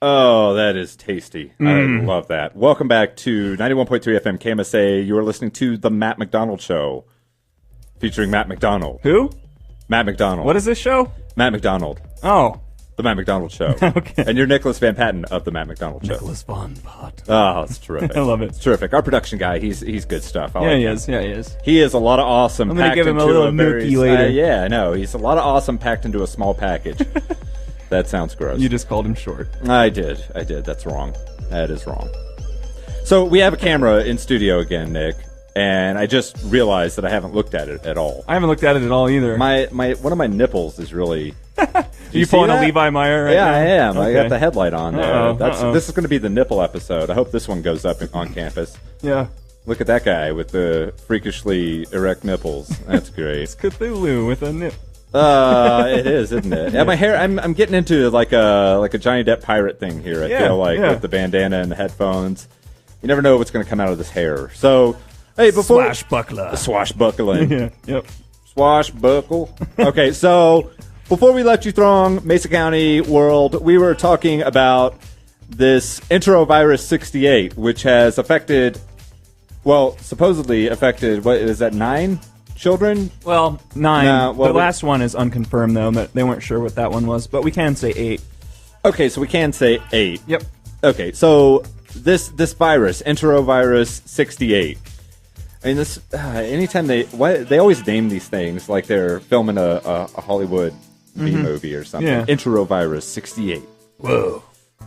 Oh, that is tasty. I love that. Welcome back to 91.3 FM KMSA. You are listening to The Matt McDonald Show, featuring Matt McDonald. Who? Matt McDonald. What is this show? Matt McDonald. Oh. The Matt McDonald Show. Okay. And you're Nicholas Van Patten of The Matt McDonald Show. Nicholas Von Patten. Oh, it's terrific. I love it. It's terrific. Our production guy, he's good stuff. I Yeah, like he him. is. Yeah, he is. He is a lot of awesome. I'm going to give him a little nookie later. Yeah, I know. He's a lot of awesome packed into a small package. That sounds gross. You just called him short. I did. That's wrong. That is wrong. So we have a camera in studio again, Nick, and I just realized that I haven't looked at it at all. I haven't looked at it at all either. My one of my nipples is really. You pulling a Levi Meyer right now? Yeah, I am. Okay. I got the headlight on there. Uh-oh. This is going to be the nipple episode. I hope this one goes up on campus. Yeah. Look at that guy with the freakishly erect nipples. That's great. It's Cthulhu with a nip. It is, isn't it? Yeah, my hair. I'm getting into like a Johnny Depp pirate thing here. I feel like with the bandana and the headphones. You never know what's going to come out of this hair. So, hey, before Swashbuckler. Swashbuckling. Yeah. Yep. Swashbuckle. Okay, so before we left you throng, Mesa County world, we were talking about this enterovirus 68, which has affected, well, supposedly affected. What is that? 9 children? Well, 9. No, well, the last one is unconfirmed, though. That they weren't sure what that one was, but we can say 8. Okay, so we can say 8. Yep. Okay, so this virus, enterovirus 68. I mean, this anytime they always name these things like they're filming a Hollywood B movie or something. Yeah. Enterovirus 68. Whoa.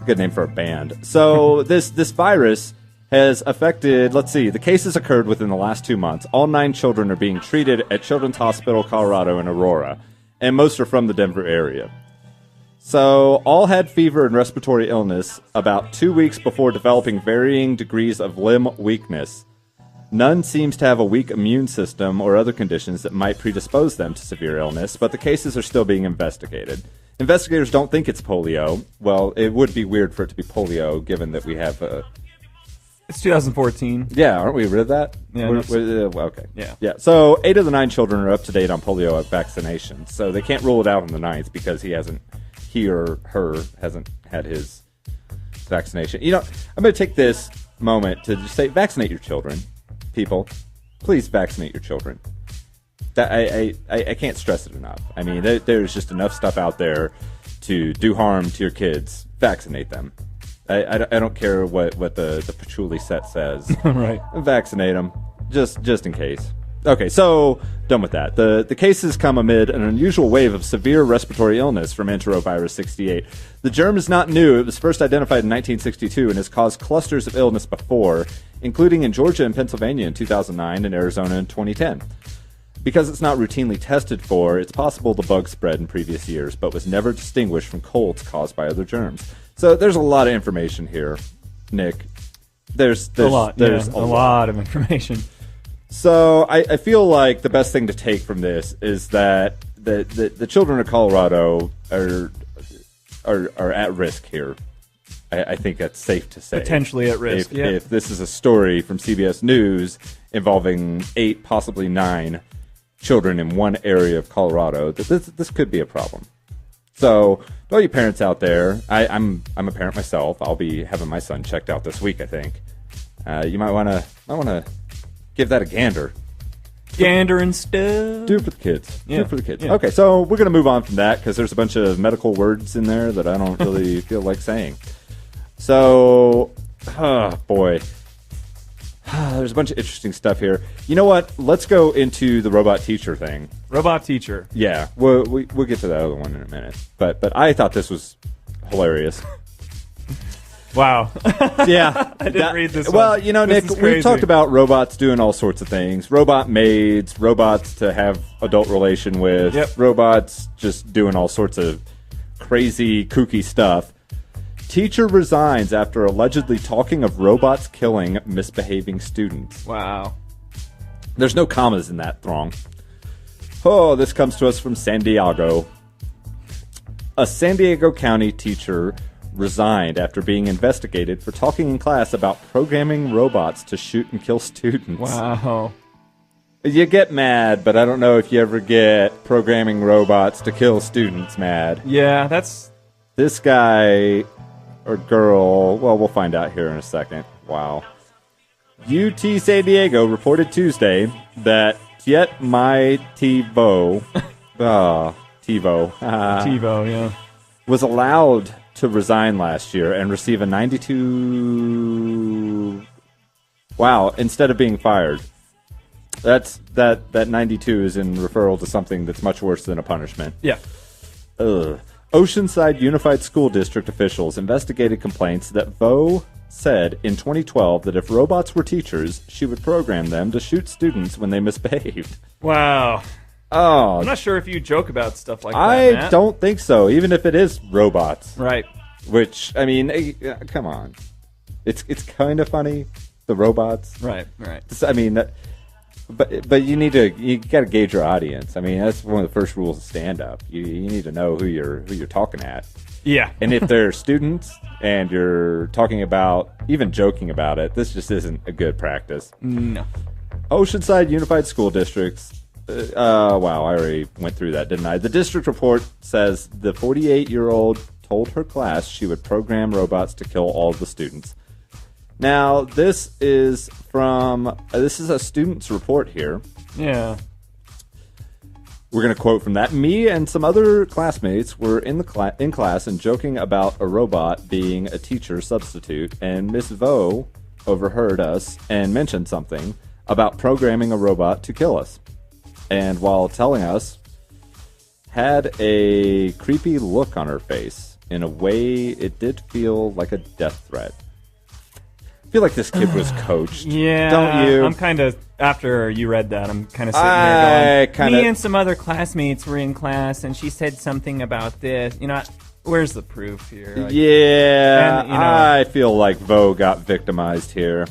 Good name for a band. So this virus has affected, let's see, the cases occurred within the last 2 months. All 9 children are being treated at Children's Hospital Colorado in Aurora, and most are from the Denver area. So all had fever and respiratory illness about 2 weeks before developing varying degrees of limb weakness. None seems to have a weak immune system or other conditions that might predispose them to severe illness, but the cases are still being investigated. Investigators don't think it's polio. Well, it would be weird for it to be polio, given that we have It's 2014. Yeah, aren't we rid of that? Yeah. Okay. Yeah. So 8 of the 9 children are up to date on polio vaccinations. So they can't rule it out on the 9th because he or her hasn't had his vaccination. You know, I'm going to take this moment to just say, vaccinate your children, people. Please vaccinate your children. I can't stress it enough. I mean, there's just enough stuff out there to do harm to your kids. Vaccinate them. I don't care what the patchouli set says. Right. Vaccinate them, just in case. Okay, so done with that. The cases come amid an unusual wave of severe respiratory illness from enterovirus 68. The germ is not new. It was first identified in 1962 and has caused clusters of illness before, including in Georgia and Pennsylvania in 2009 and Arizona in 2010. Because it's not routinely tested for, it's possible the bug spread in previous years, but was never distinguished from colds caused by other germs. So there's a lot of information here, Nick. There's a lot of information. So I feel like the best thing to take from this is that the children of Colorado are at risk here. I think that's safe to say. Potentially at risk, if this is a story from CBS News involving 8, possibly 9 children in one area of Colorado, this could be a problem. So, to all you parents out there, I'm a parent myself. I'll be having my son checked out this week, I think. You might want to give that a gander. Gander and stuff. Do it for the kids. Yeah. Do it for the kids. Yeah. Okay, so we're going to move on from that because there's a bunch of medical words in there that I don't really feel like saying. So, boy. There's a bunch of interesting stuff here. You know what? Let's go into the robot teacher thing. Robot teacher. Yeah, we'll get to that other one in a minute. But I thought this was hilarious. Wow. Yeah. I didn't read this one. Well, you know, This Nick, is crazy. we've talked about robots doing all sorts of things. Robot maids, robots to have adult relation with, Yep. robots just doing all sorts of crazy, kooky stuff. Teacher resigns after allegedly talking of robots killing misbehaving students. Wow. There's no commas in that throng. Oh, this comes to us from San Diego. A San Diego County teacher resigned after being investigated for talking in class about programming robots to shoot and kill students. Wow. You get mad, but I don't know if you ever get programming robots to kill students mad. Yeah, that's... This guy or girl. Well, we'll find out here in a second. Wow. UT San Diego reported Tuesday that Tiet Mai Tivo, TiVo, yeah. was allowed to resign last year and receive a 92. Wow, instead of being fired. That 92 is in referral to something that's much worse than a punishment. Yeah. Ugh. Oceanside Unified School District officials investigated complaints that Vo said in 2012 that if robots were teachers, she would program them to shoot students when they misbehaved. Wow. Oh, I'm not sure if you joke about stuff like that, I Matt. don't think so, even if it is robots. Right. Which, I mean, come on. It's kind of funny, the robots. Right. I mean, but you got to gauge your audience. I mean, that's one of the first rules of stand-up. You need to know who you're talking at. Yeah. And if they're students and you're talking about, even joking about it, this just isn't a good practice. No. Oceanside Unified School Districts. Wow, I already went through that, didn't I? The district report says the 48-year-old told her class she would program robots to kill all the students. Now, this is a student's report here. Yeah. We're going to quote from that. Me and some other classmates were in class and joking about a robot being a teacher substitute, and Miss Vo overheard us and mentioned something about programming a robot to kill us. And while telling us, had a creepy look on her face. In a way, it did feel like a death threat. I feel like this kid was coached. Yeah. Don't you? I'm kind of, after you read that, I'm kind of sitting here going, me and some other classmates were in class, and she said something about this. You know, where's the proof here? Like, yeah, and, you know, I feel like Vo got victimized here.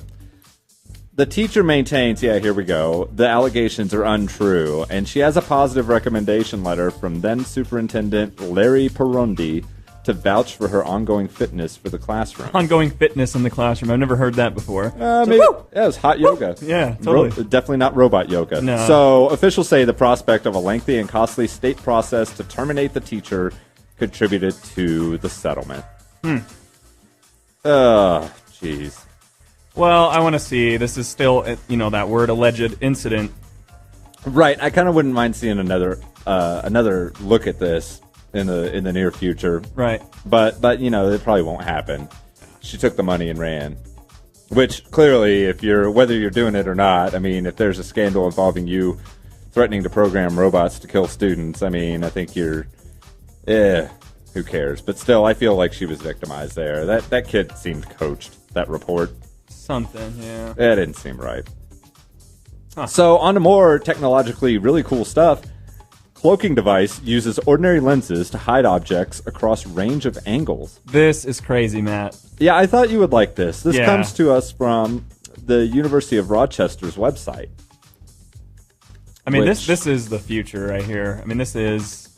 The teacher maintains, yeah, here we go, the allegations are untrue, and she has a positive recommendation letter from then Superintendent Larry Perondi to vouch for her ongoing fitness for the classroom. Ongoing fitness in the classroom. I've never heard that before. Maybe, yeah, it was hot yoga. Yeah, totally. Definitely not robot yoga. No. So officials say the prospect of a lengthy and costly state process to terminate the teacher contributed to the settlement. Jeez. Well, I want to see. This is still, that word alleged incident. Right. I kind of wouldn't mind seeing another look at this in the near future. Right. But it probably won't happen. She took the money and ran. Which clearly, whether you're doing it or not, I mean, if there's a scandal involving you threatening to program robots to kill students, I mean, I think you're, who cares? But still, I feel like she was victimized there. That kid seemed coached. That report. Something, yeah. That didn't seem right. Huh. So, on to more technologically really cool stuff. Cloaking device uses ordinary lenses to hide objects across range of angles. This is crazy, Matt. Yeah, I thought you would like this. This comes to us from the University of Rochester's website. I mean, this is the future right here. I mean, this is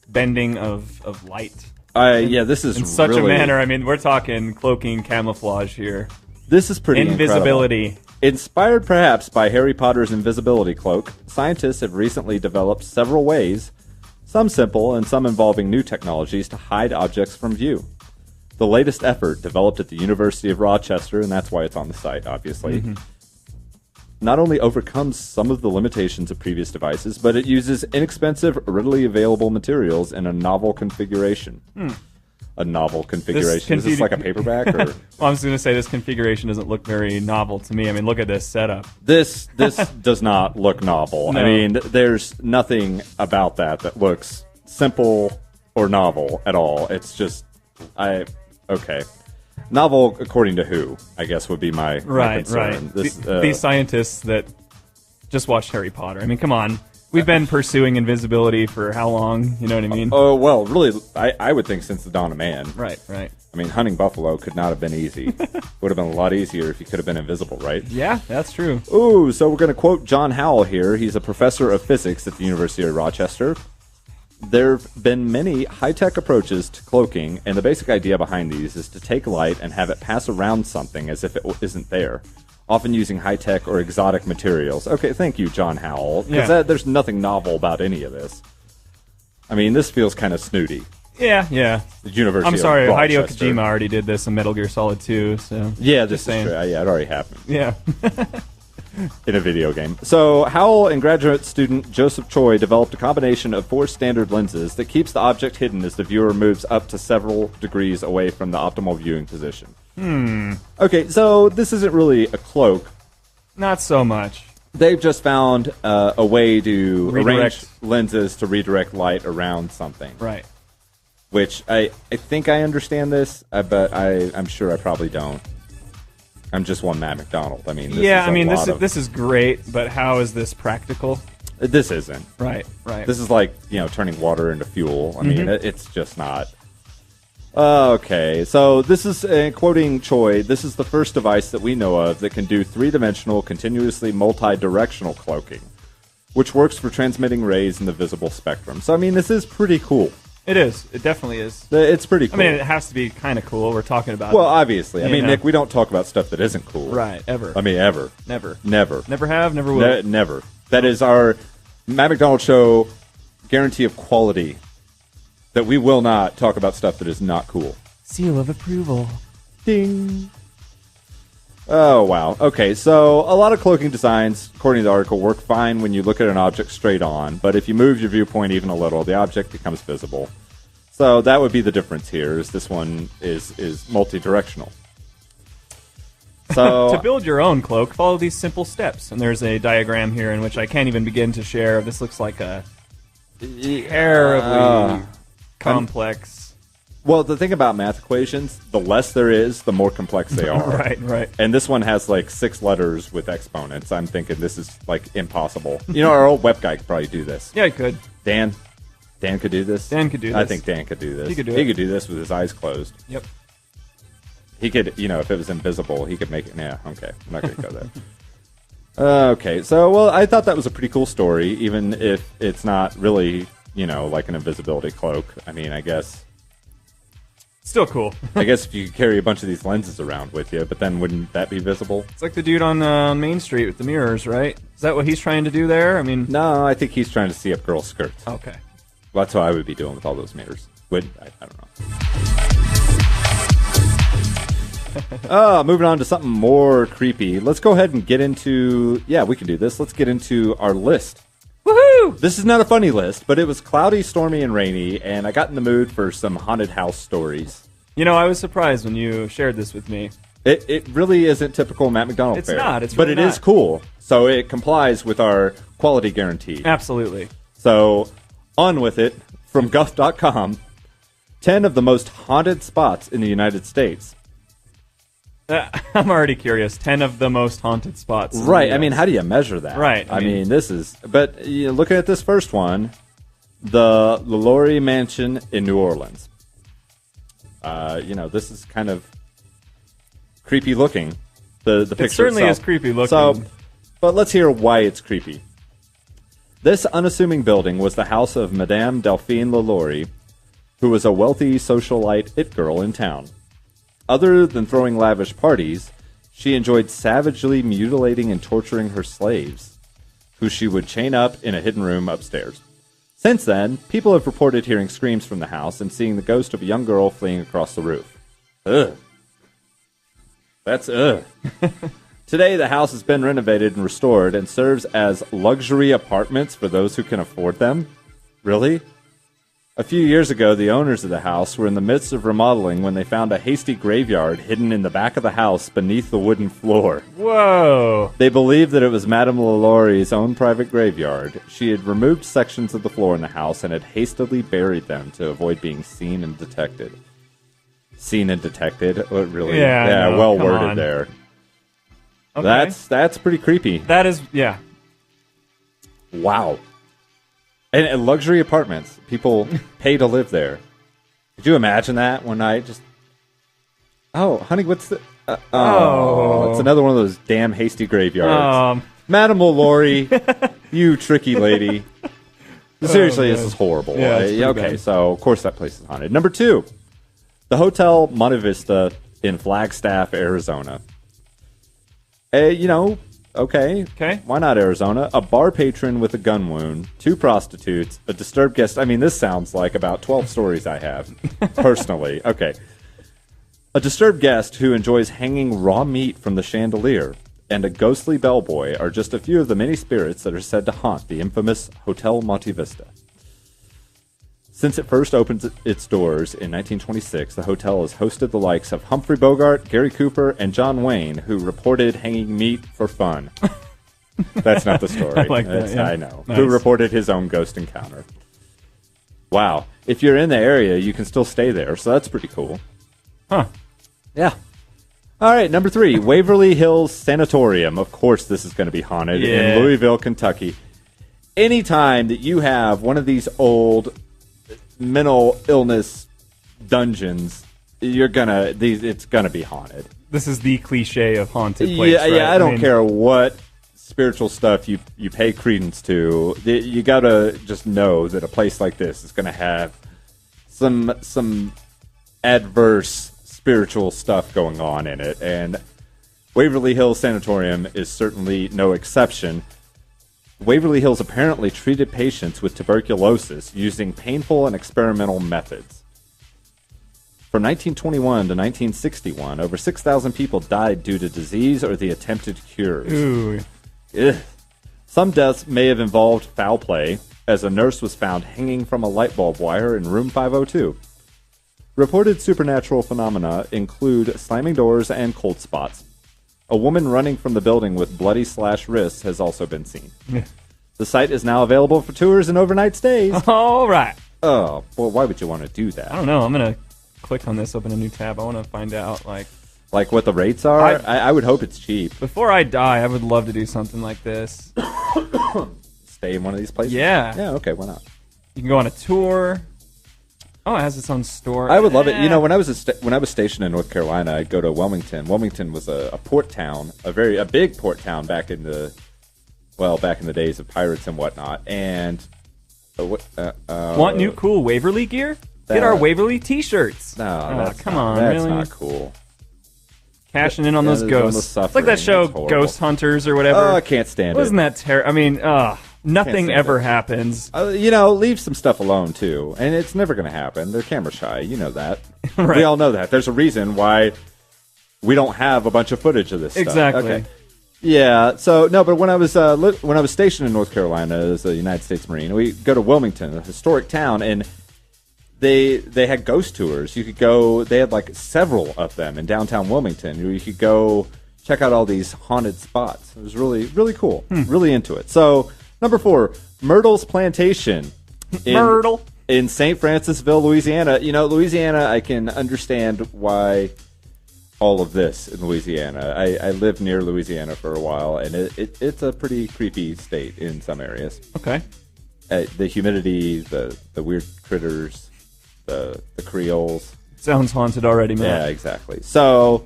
bending of light. This is in such a manner. I mean, we're talking cloaking camouflage here. This is pretty invisibility. Incredible. Inspired perhaps by Harry Potter's invisibility cloak, scientists have recently developed several ways, some simple and some involving new technologies, to hide objects from view. The latest effort, developed at the University of Rochester, and that's why it's on the site, obviously, not only overcomes some of the limitations of previous devices, but it uses inexpensive, readily available materials in a novel configuration. A novel configuration. Is this like a paperback? Or? Well, I was going to say this configuration doesn't look very novel to me. I mean, look at this setup. This does not look novel. No. I mean, there's nothing about that looks simple or novel at all. It's just, okay. Novel according to who, I guess, would be my concern. Right. These scientists that just watched Harry Potter. I mean, come on. We've been pursuing invisibility for how long? You know what I mean? Oh, well, really, I would think since the dawn of man. Right. I mean, hunting buffalo could not have been easy. Would have been a lot easier if you could have been invisible, right? Yeah, that's true. Ooh, so we're going to quote John Howell here. He's a professor of physics at the University of Rochester. There have been many high-tech approaches to cloaking, and the basic idea behind these is to take light and have it pass around something as if it isn't there, often using high-tech or exotic materials. Okay, thank you, John Howell, because there's nothing novel about any of this. I mean, this feels kind of snooty. Yeah. The University I'm sorry, of Hideo Rochester. Kojima already did this in Metal Gear Solid 2, so... Yeah, this is true. Yeah, it already happened. Yeah. In a video game. So, Howell and graduate student Joseph Choi developed a combination of 4 standard lenses that keeps the object hidden as the viewer moves up to several degrees away from the optimal viewing position. Okay, so this isn't really a cloak. Not so much. They've just found a way to Redirect. arrange lenses to redirect light around something. Right. Which I think I understand this, but I'm sure I probably don't. I'm just one Matt McDonald. I mean, this is great, but how is this practical? This isn't. Right. This is like, turning water into fuel. I mean, it's just not. Okay, so this is, quoting Choi, this is the first device that we know of that can do 3-dimensional, continuously multi-directional cloaking, which works for transmitting rays in the visible spectrum. So, I mean, this is pretty cool. It is. It definitely is. It's pretty cool. I mean, it has to be kind of cool. We're talking about... Well, obviously. I mean, Nick, we don't talk about stuff that isn't cool. Right, ever. I mean, ever. Never. Never. Never have, never will. Never. That is our Matt McDonald Show guarantee of quality, that we will not talk about stuff that is not cool. Seal of approval. Ding. Oh, wow. Okay, so a lot of cloaking designs, according to the article, work fine when you look at an object straight on, but if you move your viewpoint even a little, the object becomes visible. So that would be the difference here, is this one is multi-directional. So to build your own cloak, follow these simple steps. And there's a diagram here in which I can't even begin to share. This looks like a terribly complex... Well, the thing about math equations, the less there is, the more complex they are. Right. And this one has like 6 letters with exponents. I'm thinking this is like impossible. Our old web guy could probably do this. Yeah, he could. Dan could do this. Dan could do this. I think Dan could do this. He could do He it. could do this with his eyes closed. Yep. He could, if it was invisible, he could make it. Yeah, okay. I'm not going to go there. Okay, so, well, I thought that was a pretty cool story, even if it's not really, like an invisibility cloak. I mean, I guess... Still cool. I guess if you could carry a bunch of these lenses around with you, but then wouldn't that be visible? It's like the dude on Main Street with the mirrors, right? Is that what he's trying to do there? I mean... No, I think he's trying to see up girls' skirts. Okay. Well, that's what I would be doing with all those mirrors. I don't know. Moving on to something more creepy. Let's go ahead and get into... Yeah, we can do this. Let's get into our list. Woohoo! This is not a funny list, but it was cloudy, stormy, and rainy, and I got in the mood for some haunted house stories. I was surprised when you shared this with me. It really isn't typical Matt McDonald fare. It's not. It's but really it not. is cool, so it complies with our quality guarantee. Absolutely. So, on with it. From Guff.com, 10 of the most haunted spots in the United States. I'm already curious. 10 of the most haunted spots. Right. I mean, how do you measure that? Right. I mean, this is... But looking at this first one, the LaLaurie Mansion in New Orleans. This is kind of creepy looking. The picture It certainly itself. is creepy looking. So, but let's hear why it's creepy. This unassuming building was the house of Madame Delphine LaLaurie, who was a wealthy socialite it girl in town. Other than throwing lavish parties, she enjoyed savagely mutilating and torturing her slaves, who she would chain up in a hidden room upstairs. Since then, people have reported hearing screams from the house and seeing the ghost of a young girl fleeing across the roof. Ugh. That's ugh. Today, the house has been renovated and restored and serves as luxury apartments for those who can afford them. Really? A few years ago, the owners of the house were in the midst of remodeling when they found a hasty graveyard hidden in the back of the house beneath the wooden floor. Whoa! They believed that it was Madame LaLaurie's own private graveyard. She had removed sections of the floor in the house and had hastily buried them to avoid being seen and detected. Seen and detected? Really? Yeah, no, well come worded on. there. Okay. That's pretty creepy. That is, yeah. Wow. And luxury apartments. People pay to live there. Could you imagine that one night? Just, oh, honey, what's the... it's another one of those damn hasty graveyards. Madame LaLaurie, you tricky lady. Seriously, this is horrible. Yeah, it's pretty okay, bad. so of course that place is haunted. Number 2, the Hotel Monte Vista in Flagstaff, Arizona. Okay. Why not Arizona? A bar patron with a gun wound, 2 prostitutes, a disturbed guest. I mean, this sounds like about 12 stories I have, personally. Okay. A disturbed guest who enjoys hanging raw meat from the chandelier and a ghostly bellboy are just a few of the many spirits that are said to haunt the infamous Hotel Monte Vista. Since it first opened its doors in 1926, the hotel has hosted the likes of Humphrey Bogart, Gary Cooper, and John Wayne, who reported hanging meat for fun. That's not the story. I like that, yeah. I know. Nice. Who reported his own ghost encounter. Wow. If you're in the area, you can still stay there, so that's pretty cool. Huh. Yeah. All right, number 3, Waverly Hills Sanatorium. Of course this is going to be haunted in Louisville, Kentucky. Anytime that you have one of these old mental illness dungeons, it's gonna be haunted. This is the cliche of haunted place. Yeah, right? yeah. I don't care what spiritual stuff you pay credence to. You gotta just know that a place like this is gonna have some adverse spiritual stuff going on in it, and Waverly Hills Sanatorium is certainly no exception. Waverly Hills apparently treated patients with tuberculosis using painful and experimental methods. From 1921 to 1961, over 6,000 people died due to disease or the attempted cures. Ooh. Ugh. Some deaths may have involved foul play, as a nurse was found hanging from a light bulb wire in room 502. Reported supernatural phenomena include slamming doors and cold spots. A woman running from the building with bloody slash wrists has also been seen. The site is now available for tours and overnight stays. All right. Oh, well, why would you want to do that? I don't know. I'm going to click on this, open a new tab. I want to find out, like what the rates are? I would hope it's cheap. Before I die, I would love to do something like this. Stay in one of these places? Yeah. Yeah, okay, why not? You can go on a tour. Oh, it has its own store. I would love it. You know, when I was stationed in North Carolina, I'd go to Wilmington. Wilmington was a port town, a big port town back in the days of pirates and whatnot. And want new cool Waverly gear? Get our Waverly T-shirts. No, come on, that's really? not cool. Cashing in on those ghosts. It's like that show, Ghost Hunters or whatever. Oh, I can't stand it. Wasn't that terrible? I mean, nothing ever happens. Leave some stuff alone, too. And it's never going to happen. They're camera shy. You know that. Right. We all know that. There's a reason why we don't have a bunch of footage of this stuff. Exactly. Okay. Yeah. So, no, but when I was stationed in North Carolina as a United States Marine, we go to Wilmington, a historic town, and they had ghost tours. You could go. They had like several of them in downtown Wilmington. You could go check out all these haunted spots. It was really, really cool. Really into it. So, number 4, Myrtle's Plantation. Myrtle. In St. Francisville, Louisiana. You know, Louisiana, I can understand why all of this in Louisiana. I lived near Louisiana for a while, and it's a pretty creepy state in some areas. Okay. The humidity, the weird critters, the Creoles. Sounds haunted already, man. Yeah, exactly. So,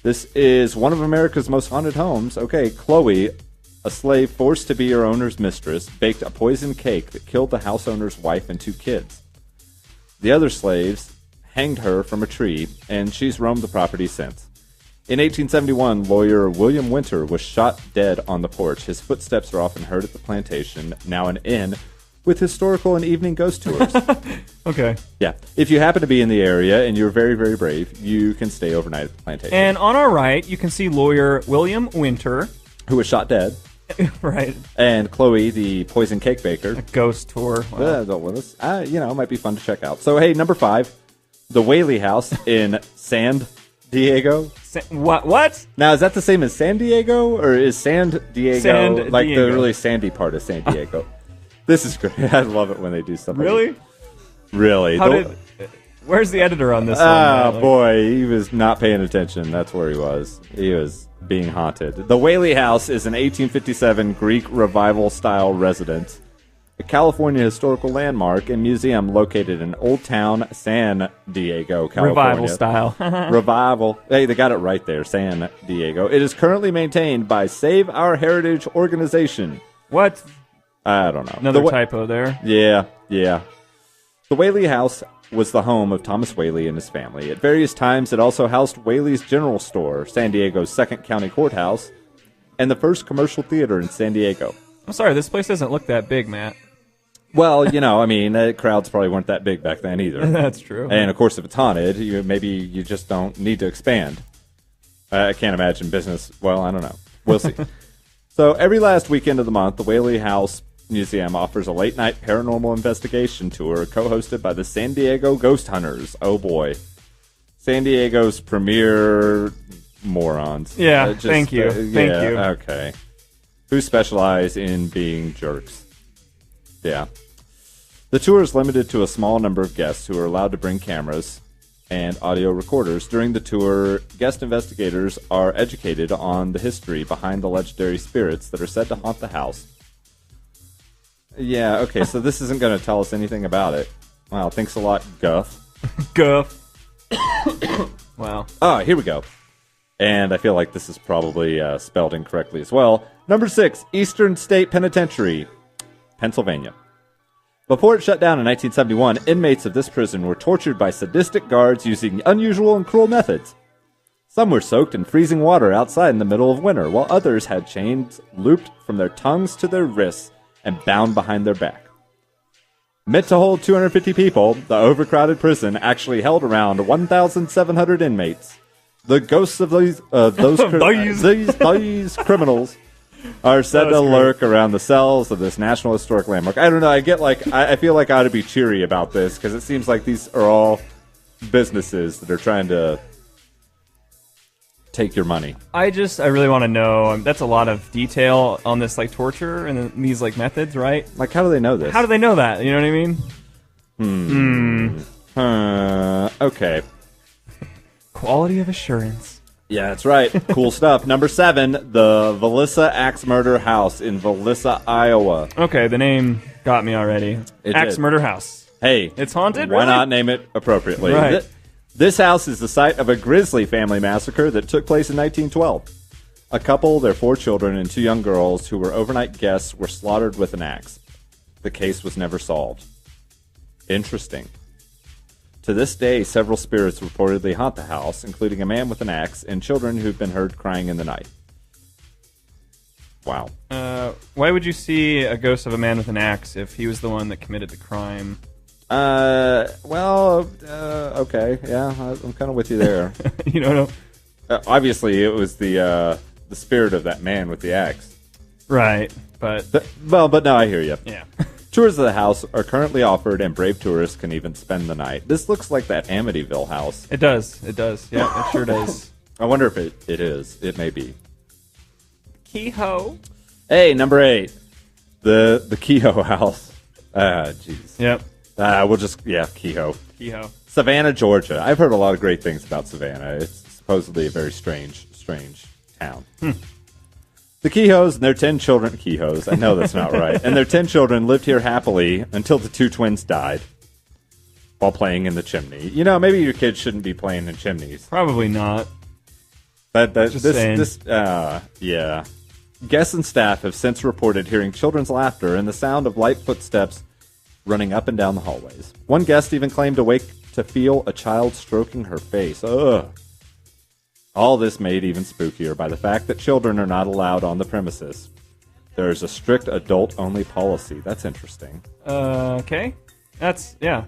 this is one of America's most haunted homes. Okay, Chloe, a slave forced to be her owner's mistress, baked a poisoned cake that killed the house owner's wife and 2 kids. The other slaves hanged her from a tree, and she's roamed the property since. In 1871, lawyer William Winter was shot dead on the porch. His footsteps are often heard at the plantation, now an inn, with historical and evening ghost tours. Okay. Yeah. If you happen to be in the area and you're very, very brave, you can stay overnight at the plantation. And on our right, you can see lawyer William Winter, who was shot dead. Right. And Chloe, the poison cake baker. A ghost tour. Wow. It might be fun to check out. So, hey, number 5, the Whaley House in San Diego. What? Now, is that the same as San Diego, or is San Diego the really sandy part of San Diego? This is great. I love it when they do stuff like Really? Really. Where's the editor on this one? Boy, he was not paying attention. That's where he was. He was being haunted. The Whaley House is an 1857 Greek Revival-style residence, a California historical landmark and museum located in Old Town, San Diego, California. Revival style. Revival. Hey, they got it right there, San Diego. It is currently maintained by Save Our Heritage organization. What? I don't know. Another typo there. Yeah. The Whaley House was the home of Thomas Whaley and his family. At various times, it also housed Whaley's General Store, San Diego's second county courthouse, and the first commercial theater in San Diego. I'm sorry, this place doesn't look that big, Matt. Well, crowds probably weren't that big back then either. That's true. And, of course, if it's haunted, maybe you just don't need to expand. I can't imagine business. Well, I don't know. We'll see. So every last weekend of the month, the Whaley House Museum offers a late-night paranormal investigation tour co-hosted by the San Diego Ghost Hunters. Oh, boy. San Diego's premier morons. Yeah, thank you. Thank you. Okay. Who specialize in being jerks. Yeah. The tour is limited to a small number of guests who are allowed to bring cameras and audio recorders. During the tour, guest investigators are educated on the history behind the legendary spirits that are said to haunt the house. Yeah, okay, so this isn't going to tell us anything about it. Wow, thanks a lot, Guff. Guff. Wow. Oh, here we go. And I feel like this is probably spelled incorrectly as well. Number 6, Eastern State Penitentiary, Pennsylvania. Before it shut down in 1971, inmates of this prison were tortured by sadistic guards using unusual and cruel methods. Some were soaked in freezing water outside in the middle of winter, while others had chains looped from their tongues to their wrists and bound behind their back. Meant to hold 250 people, the overcrowded prison actually held around 1,700 inmates. The ghosts of these criminals are said to lurk around the cells of this National Historic Landmark. I don't know. I feel like I ought to be cheery about this because it seems like these are all businesses that are trying to take your money. I really want to know. That's a lot of detail on this torture and these methods, right? How do they know this? How do they know that? You know what I mean? Okay. Quality of assurance. Yeah, that's right. Cool stuff. Number 7, the Villisca Axe Murder House in Villisca, Iowa. Okay, the name got me already. Axe Murder House. Hey. It's haunted, Why not name it appropriately? Right. This house is the site of a grisly family massacre that took place in 1912. A couple, their 4 children, and 2 young girls who were overnight guests were slaughtered with an axe. The case was never solved. Interesting. To this day, several spirits reportedly haunt the house, including a man with an axe and children who've been heard crying in the night. Wow. Why would you see a ghost of a man with an axe if he was the one that committed the crime? Okay, yeah, I'm kind of with you there. You don't know? Obviously, it was the spirit of that man with the axe. Right, but no, I hear you. Yeah. Tours of the house are currently offered, and brave tourists can even spend the night. This looks like that Amityville house. It does. Yeah, it sure does. I wonder if it is. It may be. Kehoe. Hey, number 8, the Kehoe house. Jeez. Yep. Kehoe. Kehoe. Savannah, Georgia. I've heard a lot of great things about Savannah. It's supposedly a very strange town. The Kehoes and their 10 children... Kehoes, I know that's not right. And their 10 children lived here happily until the 2 twins died while playing in the chimney. Maybe your kids shouldn't be playing in chimneys. Probably not. But yeah. Guests and staff have since reported hearing children's laughter and the sound of light footsteps running up and down the hallways. One guest even claimed to wake to feel a child stroking her face. Ugh. All this made even spookier by the fact that children are not allowed on the premises. There is a strict adult-only policy. That's interesting. Okay. Yeah.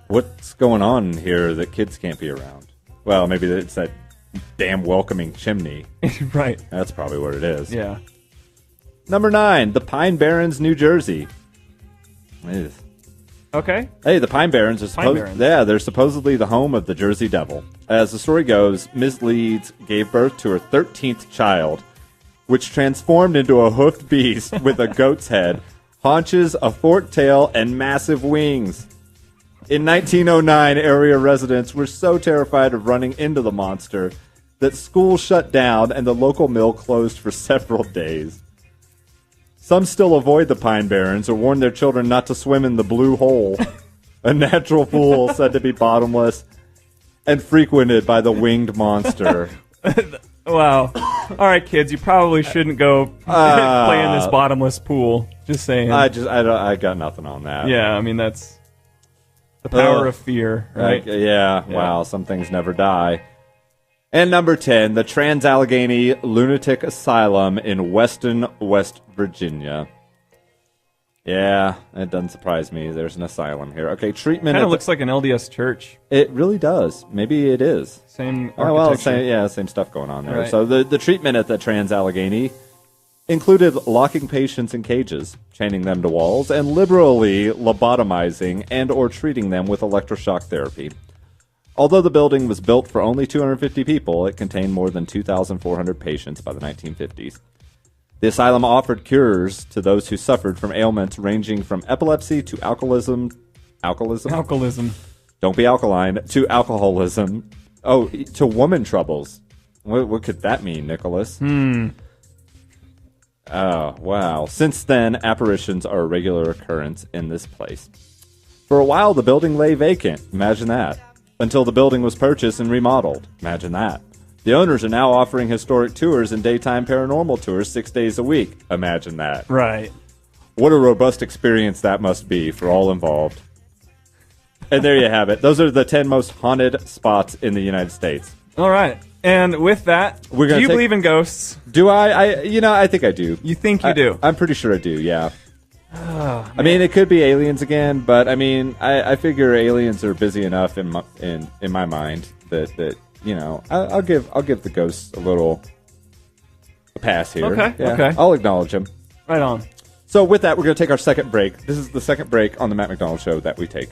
What's going on here that kids can't be around? Well, maybe it's that damn welcoming chimney. Right. That's probably what it is. Yeah. Number 9, the Pine Barrens, New Jersey. Ugh. Okay. Hey, the Pine Barrens are they're supposedly the home of the Jersey Devil. As the story goes, Ms. Leeds gave birth to her 13th child, which transformed into a hoofed beast with a goat's head, haunches, a forked tail, and massive wings. In 1909, area residents were so terrified of running into the monster that schools shut down and the local mill closed for several days. Some still avoid the Pine Barrens or warn their children not to swim in the Blue Hole, a natural pool said to be bottomless and frequented by the winged monster. Wow. All right, kids, you probably shouldn't go play in this bottomless pool. Just saying. I got nothing on that. Yeah, I mean, that's the power of fear, right? Yeah, wow, some things never die. And number 10, the Trans-Allegheny Lunatic Asylum in Weston, West Virginia. Yeah, it doesn't surprise me. There's an asylum here. Okay, treatment. Kind of looks like an LDS church. It really does. Maybe it is. Same architecture. Same stuff going on there. Right. So the treatment at the Trans-Allegheny included locking patients in cages, chaining them to walls, and liberally lobotomizing and or treating them with electroshock therapy. Although the building was built for only 250 people, it contained more than 2,400 patients by the 1950s. The asylum offered cures to those who suffered from ailments ranging from epilepsy to alcoholism. Don't be alkaline. To alcoholism. Oh, to woman troubles. What could that mean, Nicholas? Oh, wow. Since then, apparitions are a regular occurrence in this place. For a while, the building lay vacant. Imagine that. Until the building was purchased and remodeled. Imagine that. The owners are now offering historic tours and daytime paranormal tours 6 days a week. Imagine that. Right. What a robust experience that must be for all involved. And there you have it. Those are the 10 most haunted spots in the United States. All right. And with that, do you believe in ghosts? Do I? I think I do. You think you do? I'm pretty sure I do, yeah. Oh, I mean, it could be aliens again, but I mean, I figure aliens are busy enough in my mind that I'll give the ghosts a pass here. Okay. Yeah, okay. I'll acknowledge them. Right on. So with that, we're going to take our second break. This is the second break on the Matt McDonald Show that we take.